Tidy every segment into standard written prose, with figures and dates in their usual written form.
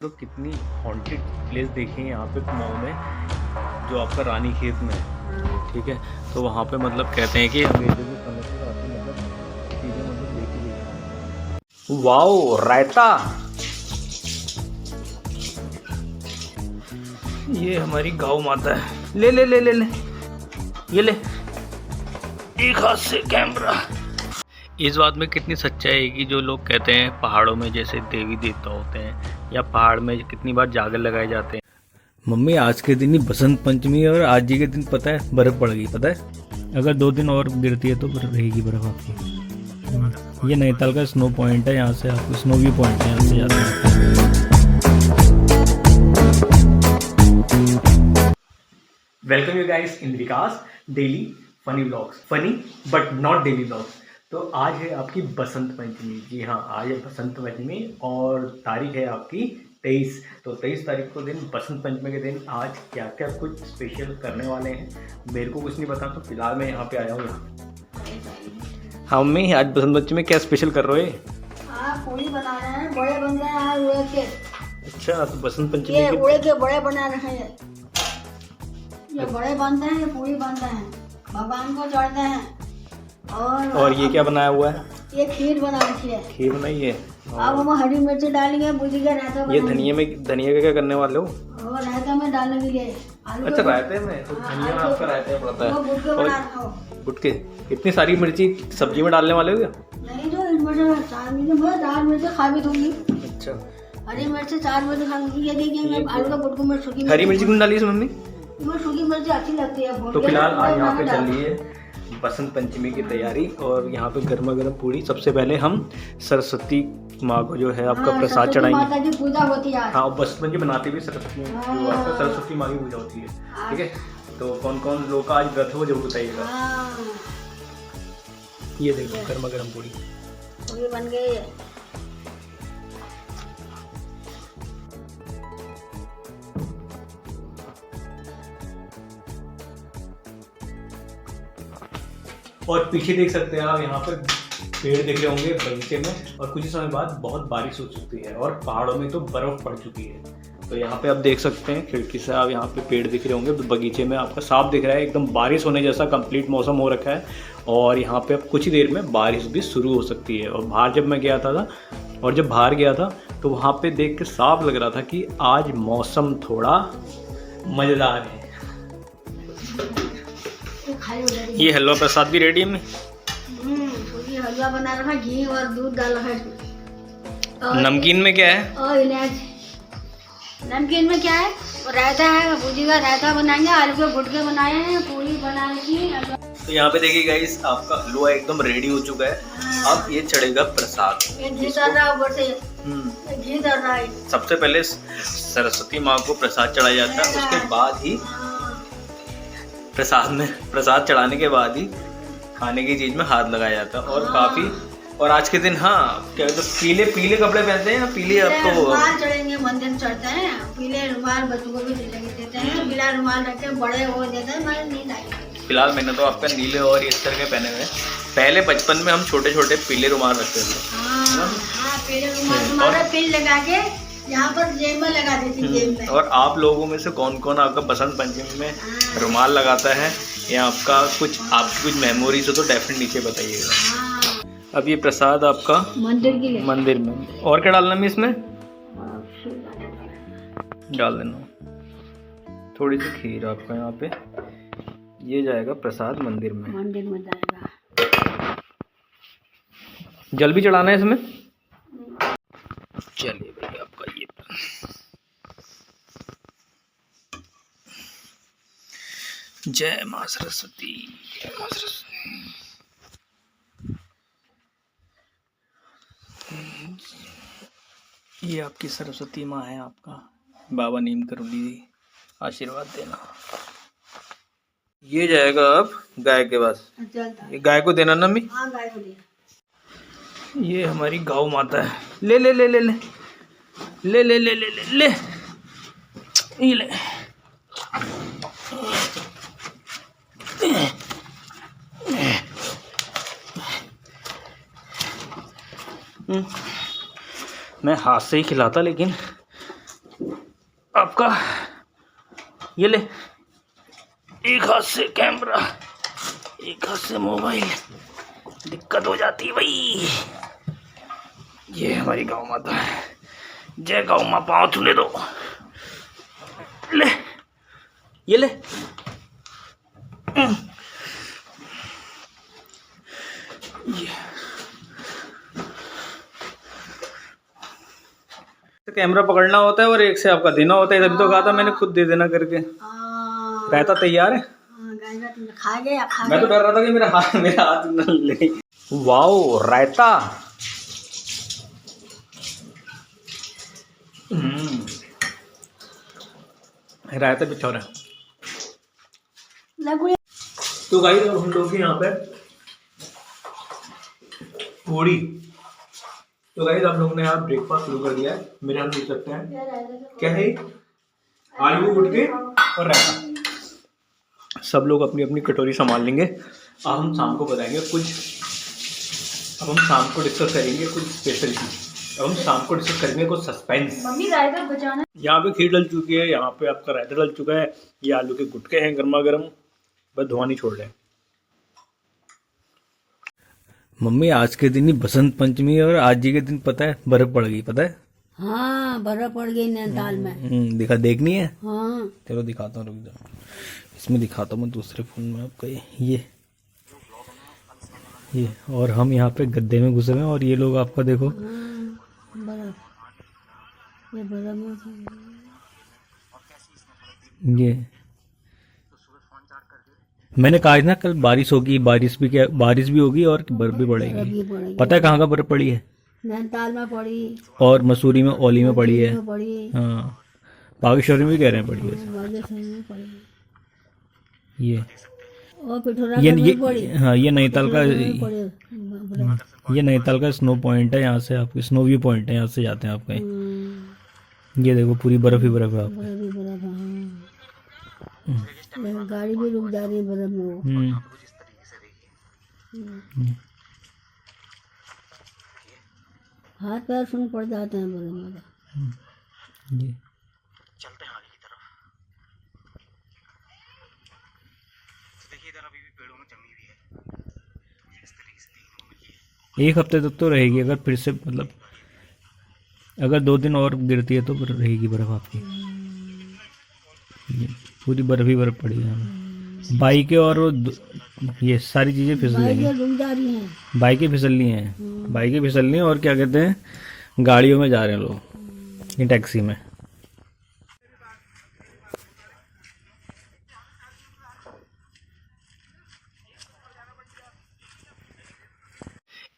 तो कितनी haunted place देखी है यहाँ पे कुमाऊँ में, जो आपका रानी खेत में है। ठीक है, तो वहाँ पे मतलब कहते हैं कि अंग्रेजों के समय से काफ़ी मतलब चीज़ें मतलब देखी गई हैं। वाओ, रायता। ये हमारी गौ माता है। ले ले ले ले ले, ये ले, एक हाथ से कैमरा। इस बात में कितनी सच्चाई है कि जो लोग कहते हैं पहाड़ों में जैसे देवी देवता होते हैं या पहाड़ में कितनी बार जागर लगाए जाते हैं। मम्मी, आज के दिन ही बसंत पंचमी है और आज ही के दिन पता है बर्फ पड़ गई। पता है, अगर 2 दिन और गिरती है तो रहेगी बर्फ आपकी। ये नैनीताल का स्नो पॉइंट है, यहाँ से आपको स्नो व्यू पॉइंट है, यहाँ से जाते हैं। Welcome you guys in Vikas daily funny vlogs, funny but not daily vlogs. तो आज है आपकी बसंत पंचमी। जी हाँ, आज है बसंत पंचमी और तारीख है आपकी 23। तो 23 तारीख को दिन बसंत पंचमी के दिन आज क्या क्या कुछ स्पेशल करने वाले हैं मेरे को कुछ नहीं पता। तो फिलहाल मैं यहाँ पे आया हूँ यहाँ। हाँ मम्मी, आज बसंत पंचमी में क्या स्पेशल कर रहे हो? हाँ, पूरी बना रहे हैं, बड़े बन रहे हैं आज उड़द के। अच्छा, तो बसंत पंचमी ये उड़द के बड़े बना रहे हैं। ये बड़े बनते हैं, ये पूरी बनते हैं, भगवान को चढ़ते हैं। और ये क्या बनाया हुआ है? ये खीर बना रखी है। खीर बनाई है। अब हम हरी मिर्ची डालेंगे, भुजी का रायता ये धनिया का क्या करने वाले हो? और रायता में डालने के लिए आलू। अच्छा, रायते में तो धनिया में आपका रायता में पड़ता वो गुड़ के है। बना रखा हो। गुड़ के इतनी सारी मिर्ची सब्जी में डालने वाले हो क्या? नहीं, जो इस मिर्च 4 मिर्च खा भी दूंगी। अच्छा, हरी मिर्च 4 मिर्च खा दूंगी। ये देखिए, आलू का गुड़ में सूखी हरी मिर्ची क्यों डाली इसमें मम्मी? सूखी मिर्च अच्छी लगती है। तो फिलहाल आज यहाँ पे चल रही है बसंत पंचमी की तैयारी और यहाँ पे गर्मा गर्म पूड़ी। सबसे पहले हम सरस्वती माँ को जो है आपका प्रसाद चढ़ाएंगे। माता की पूजा होती है। हाँ, बसंत पंचमी बनाते भी सरस्वती माँ की पूजा होती है। ठीक है, तो कौन कौन लोग का आज व्रत हो जरूर बताइएगा। ये देखो गर्मा गर्म पूड़ी बन गई है। और पीछे देख सकते हैं आप, यहाँ पे पेड़ दिख रहे होंगे बगीचे में, और कुछ ही समय बाद बहुत बारिश हो चुकी है और पहाड़ों में तो बर्फ पड़ चुकी है। तो यहाँ पे आप देख सकते हैं खिड़की से, आप यहाँ पे पेड़ दिख रहे होंगे बगीचे में, आपका साफ दिख रहा है, एकदम बारिश होने जैसा कंप्लीट मौसम हो रखा है। और यहाँ पे अब कुछ ही देर में बारिश भी शुरू हो सकती है। और बाहर जब मैं गया था और जब बाहर गया था तो वहाँ पे देख के साफ लग रहा था कि आज मौसम थोड़ा मज़ेदार है। ये हलवा प्रसाद भी रेडी है में। हलवा बना रखा, घी और दूध डाल रखा है। नमकीन में क्या है? और इलायची। नमकीन में क्या है? रायता है, भुजी का रायता बनाएंगे, आलू के गुड़ के बनाए हैं, पूरी बना रखी। तो यहाँ पे देखिए गाइस, आपका हलवा एकदम रेडी हो चुका है। अब ये चढ़ेगा प्रसाद। घी डाल रहा है ऊपर से, घी डाल रहा है। सबसे पहले सरस्वती माँ को प्रसाद चढ़ाया जाता है, उसके बाद ही प्रसाद चढ़ाने के बाद ही खाने की चीज में हाथ लगाया जाता है। और काफी, और आज के दिन हाँ क्या तो पीले कपड़े पहनते हैं, पीले अब तो रुमाल चढ़ेंगे, मंदिर चढ़ते हैं, पीले रुमाल बच्चों को भी देते हैं, पीला रुमाल रख के बड़े वो देते हैं। मैंने नहीं लाई। फिलहाल मैंने तो आपका नीले और इस तरह के पहने हुए। पहले बचपन में हम छोटे छोटे पीले रुमाल रखते थे। पीले रुमाल पिन लगा के यहाँ पर जेब में लगा देती जेब में। और आप लोगों में से कौन कौन आपका बसंत पंचमी में रुमाल लगाता है, या आपका आपकी कुछ मेमोरीज हो तो डेफिनेट नीचे बताइएगा। अब ये प्रसाद आपका मंदिर में। और क्या डालना है इसमें? डाल देना थोड़ी सी खीर आपका यहाँ पे। ये जाएगा प्रसाद मंदिर में जाएगा। जल भी चढ़ाना है इसमें। चलिए भाई, आपका ये जय मां सरस्वती, जय मां सरस्वती। ये आपकी सरस्वती माँ है, आपका बाबा नीम करोली आशीर्वाद देना। ये जाएगा अब गाय के पास। ये गाय को देना ना मम्मी? हाँ, गाय को दिया। ये हमारी गौ माता है। ले ले ले ले ले ले ले ले ले ले ले ये ले। मैं हाथ से ही खिलाता, लेकिन आपका, ये ले, एक हाथ से कैमरा, एक हाथ से मोबाइल, दिक्कत हो जाती है भाई। ये हमारी गौ माता है, जय गौ माँ, पाँव छूने दो। ले, ये ले, ये तो कैमरा पकड़ना होता है और एक से आपका देना होता है। तभी तो कहा था मैंने, खुद दे देना करके। रायता तैयार है। खा गया, मैं तो डर रहा था कि मेरा हाथ न ले। वाओ, रायता। रायता भी अच्छा है। तो गाइस हम लोग यहाँ पे पूरी, तो गाइस आप लोगों ने यहाँ ब्रेकफास्ट शुरू कर दिया है। मेरे हाथ देख सकते हैं क्या है, आलू गुटके और रायता। सब लोग अपनी अपनी कटोरी संभाल लेंगे। अब हम शाम को बताएंगे कुछ, अब हम शाम को डिस्कस करेंगे कुछ स्पेशल चीज। अब हम शाम को डिस्कस करेंगे कुछ सस्पेंस। मम्मी रायता बचाना। यहाँ पे खीर डल चुकी है, यहाँ पे आपका रायता डल चुका है, ये आलू के गुटके हैं गर्मा गर्म, बस धुआं नहीं छोड़ रहे। मम्मी आज के दिन ही बसंत पंचमी है और आज ही के दिन पता है बर्फ पड़ गई, पता है? हाँ, बर्फ पड़ गई नैनीताल में। देखनी है। हाँ, चलो दिखाता हूँ, रुक जाओ, इसमें दिखाता हूँ मैं दूसरे फोन में आपको। ये और हम यहाँ पे गद्दे में घुसे हुए हैं और ये लोग आपका देखो। बर्फ, ये बर्फ ये मैंने कहा ना कल बारिश होगी, बारिश भी होगी और बर्फ भी पड़ेगी। पता है कहाँ का बर्फ पड़ी है? नैनीताल में पड़ी और मसूरी में, ओली में पड़ी है। पड़ी। हाँ, बागेश्वर में भी कह रहे हैं पड़ी है। ये और पिठोरा हाँ, ये नैनीताल का, ये नैनीताल का स्नो पॉइंट है। यहाँ से आपके स्नो व्यू पॉइंट है, यहाँ से जाते हैं आप कहीं। ये देखो पूरी बर्फ ही बर्फ है। गाड़ी भी रुक जा रही है बर्फ में। हाथ पैर सुन पड़ जाते हैं बर्फ में। चलते हैं आगे की तरफ। देखिए इधर अभी भी पेड़ों में जमी हुई है, इस तरीके से देखने को मिली है। एक हफ्ते तक तो रहेगी, अगर फिर से मतलब अगर 2 दिन और गिरती है तो रहेगी बर्फ आपकी। पूरी बर्फ ही बर्फ पड़ी है। बाइकें और ये सारी चीजें फिसल रही हैं। बाइकें फिसल रही हैं, बाइकें फिसल रही हैं और क्या कहते हैं, गाड़ियों में जा रहे हैं लोग, ये टैक्सी में।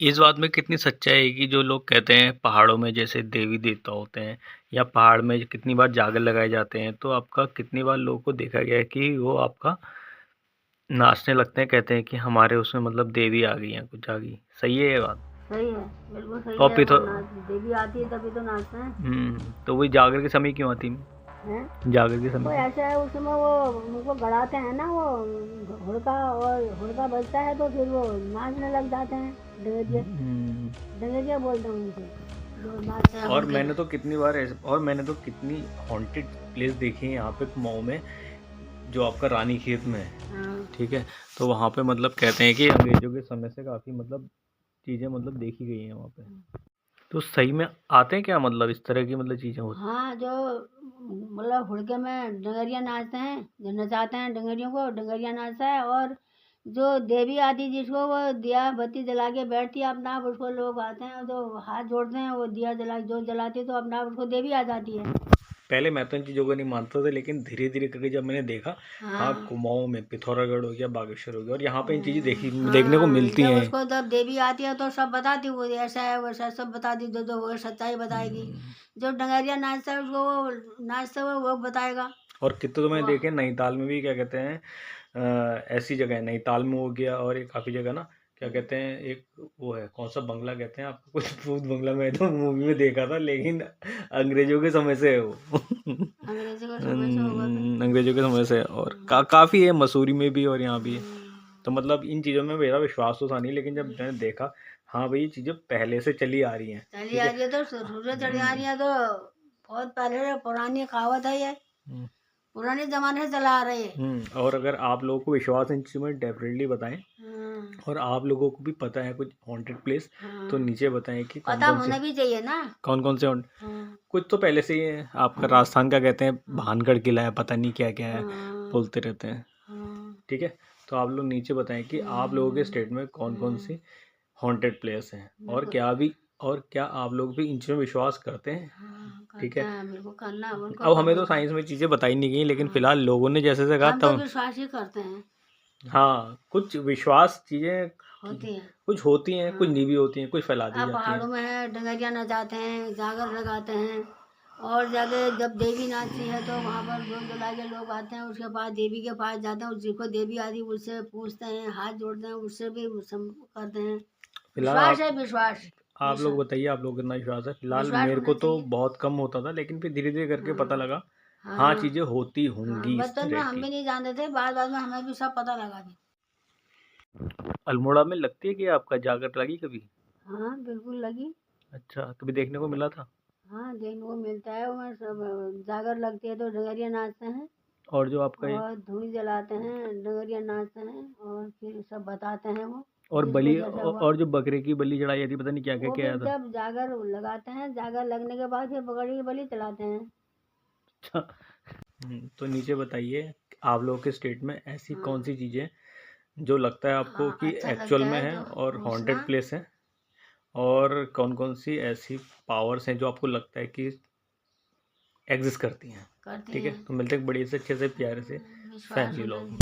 इस बात में कितनी सच्चाई है कि जो लोग कहते हैं पहाड़ों में जैसे देवी देवता होते हैं या पहाड़ में कितनी बार जागर लगाए जाते हैं, तो आपका कितनी बार लोगों को देखा गया है कि वो आपका नाचने लगते हैं, कहते हैं कि हमारे उसमें मतलब देवी आ गई है, कुछ आ गई। सही है ये बात? सही है, बिल्कुल सही और है। देवी आती है तभी तो नाचते हैं। तो वही जागर के समय क्यों आती है? जागर के समय ऐसा है, उसमें वो उनको गड़ाते हैं ना, वो हुड़का, और हुड़का बजता है तो फिर वो नाचने लग जाते हैं। डंगरिया बोलते हैं उनसे जो नाचते हैं। और मैंने तो कितनी हॉन्टेड प्लेस देखी है यहाँ पे कुमाऊं में, जो आपका रानी खेत में है। ठीक है, तो वहाँ पे मतलब कहते हैं कि अंग्रेजों के समय से काफ़ी मतलब चीज़ें मतलब देखी गई हैं वहाँ पे। तो सही में आते हैं क्या, मतलब इस तरह की मतलब चीज़ें होती? हाँ, जो मतलब हुड़के में डंगरिया नाचते हैं, जो नचाते हैं डंगरियों को, डंगरिया नाचता है। और जो देवी आती जिसको वो दिया बत्ती जला के बैठती है अपना आप, उसको लोग आते हैं तो हाथ जोड़ते हैं, वो दिया जो जलाती है तो अपना आप उसको देवी आ जाती है। पहले मैं तो इन चीज़ों को नहीं मानता था, लेकिन धीरे धीरे करके जब मैंने देखा, हाँ, कुमाऊं में पिथौरागढ़ हो गया, बागेश्वर हो गया, और यहाँ पे इन चीज़ें देखने को मिलती हैं। उसको जब देवी आती है तो सब बताती, वो ऐसा है वैसा सब बताती, जो वो सच्चाई बताएगी। जो डंगरिया नाचता है उसको वो नाचता है वो बताएगा। और कितने तो मैंने देखे नैनीताल में भी, क्या कहते हैं, ऐसी जगह है, नैनीताल में हो गया, और एक काफ़ी जगह ना, क्या कहते हैं, एक वो है, कौन सा बंगला कहते हैं आपको, कुछ भूत बंगला में तो मूवी में देखा था, लेकिन अंग्रेजों के समय से है वो। अंग्रेजों के समय से। और काफ़ी है, मसूरी में भी और यहाँ भी है। तो मतलब इन चीज़ों में मेरा विश्वास तो था नहीं, लेकिन जब मैंने देखा, हाँ भाई ये चीज़ें पहले से चली आ रही हैं, तो शुरू से चली आ रही है, तो बहुत पहले पुरानी कहावत है ये, पुराने जमाने से चला आ रही है। और अगर आप लोगों को विश्वास इन चीज़ों में डेफिनेटली बताएं, और आप लोगों को भी पता है कुछ हॉन्टेड प्लेस, तो नीचे बताएं कि पता होना भी चाहिए ना, कौन कौन से कुछ तो पहले से ही आपका राजस्थान का कहते हैं भानगढ़ किला है, पता नहीं क्या क्या है, बोलते रहते हैं। ठीक है, तो आप लोग नीचे बताएं कि आप लोगों के स्टेट में कौन कौन सी हॉन्टेड प्लेस हैं, और क्या आप लोग भी इन चीज़ों में विश्वास करते हैं। ठीक है, अब हमें तो साइंस में चीज़ें बताई नहीं गई, लेकिन फिलहाल लोगों ने जैसे से कहा तब विश्वास ही करते हैं। हाँ, कुछ विश्वास चीज़ें होती हैं, कुछ होती हैं, कुछ नहीं भी होती हैं, कुछ फैला दी जाती हैं। पहाड़ों में है डंगरिया नचाते हैं, जागर लगाते हैं, और जगह जब देवी नाचती है तो वहाँ पर जोत जला के लोग आते हैं, उसके बाद देवी के पास जाते हैं, जिसको देवी आदि उससे पूछते हैं, हाथ जोड़ते हैं, उससे भी करते हैं। विश्वास है, विश्वास। आप लोग बताइए, आप लोग कितना विश्वास है। फिलहाल मेरे को तो बहुत कम होता था, लेकिन फिर धीरे धीरे करके पता लगा हाँ चीजें होती होंगी। बचपन में हम भी नहीं जानते थे, बाद में हमें भी सब पता लगा भी। अल्मोड़ा में लगती है कि आपका जागर लगी कभी? हाँ बिल्कुल लगी। अच्छा, कभी देखने को मिला था? हाँ देखने को मिलता है, वहाँ सब जागर लगती है तो डंगरिया नाचते हैं, और जो आपका और धूनी जलाते हैं, डंगरिया नाचते हैं, और फिर सब बताते हैं वो। और बलि और जो बकरे की बलि चढ़ाई जाती, पता नहीं क्या क्या किया था। जब जागर लगाते हैं, जागर लगने के बाद फिर बकरे की बलि चढ़ाते हैं। अच्छा, तो नीचे बताइए आप लोगों के स्टेट में ऐसी कौन सी चीजें जो लगता है आपको कि एक्चुअल में है और हॉन्टेड प्लेस है, और कौन कौन सी ऐसी पावर्स हैं जो आपको लगता है कि एग्जिस्ट करती हैं। ठीक है, तो मिलते हैं बड़ी से अच्छे से प्यारे से फैमिली लोग।